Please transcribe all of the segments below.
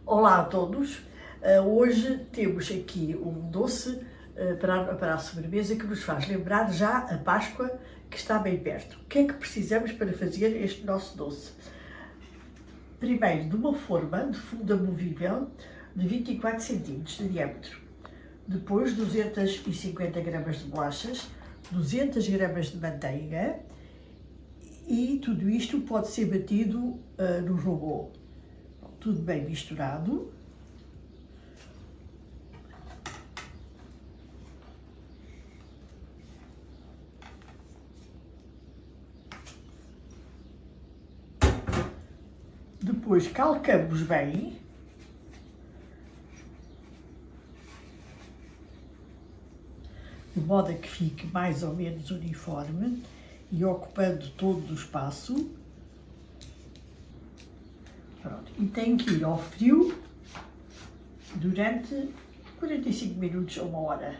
Olá a todos! Hoje temos aqui um doce para a sobremesa que nos faz lembrar já a Páscoa, que está bem perto. O que é que precisamos para fazer este nosso doce? Primeiro, de uma forma de fundo amovível de 24 cm de diâmetro. Depois, 250 gramas de bolachas, 200 gramas de manteiga e tudo isto pode ser batido no robô. Tudo bem misturado. Depois calcamos bem. De modo a que fique mais ou menos uniforme e ocupando todo o espaço. Pronto. E tem que ir ao frio durante 45 minutos ou uma hora,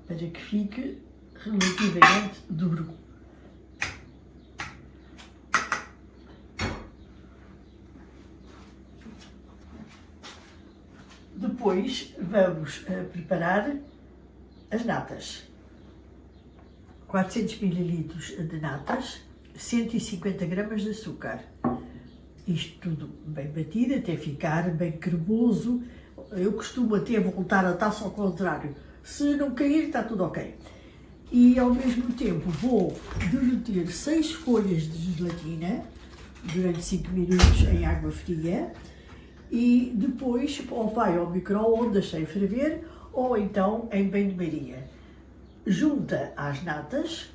para que fique relativamente duro. Depois vamos preparar as natas. 400 ml de natas, 150 gramas de açúcar. Isto tudo bem batido até ficar bem cremoso. Eu costumo até voltar a taça ao contrário. Se não cair, está tudo ok. E ao mesmo tempo vou derreter 6 folhas de gelatina durante 5 minutos em água fria. E depois ou vai ao micro-ondas sem ferver ou então em banho-maria. Junta às natas,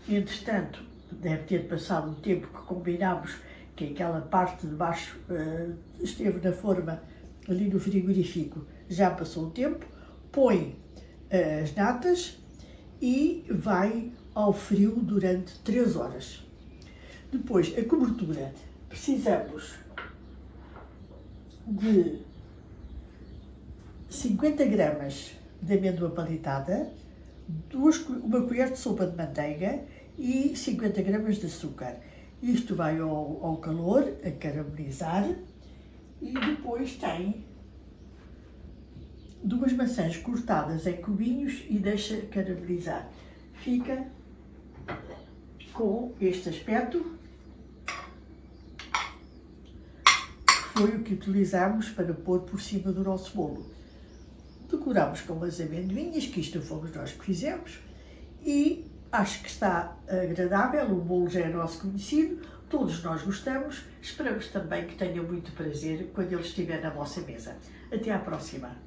entretanto deve ter passado o tempo que combinámos, que aquela parte de baixo esteve na forma ali no frigorífico, já passou o tempo, põe as natas e vai ao frio durante 3 horas. Depois a cobertura, precisamos de 50 gramas de amêndoa palitada, uma colher de sopa de manteiga e 50 gramas de açúcar. Isto vai ao calor, a caramelizar, e depois tem 2 maçãs cortadas em cubinhos e deixa caramelizar. Fica com este aspecto. Foi o que utilizámos para pôr por cima do nosso bolo. Decoramos com umas amendoinhas, que isto fomos nós que fizemos, e acho que está agradável. O bolo já é nosso conhecido, todos nós gostamos. Esperamos também que tenham muito prazer quando ele estiver na vossa mesa. Até à próxima!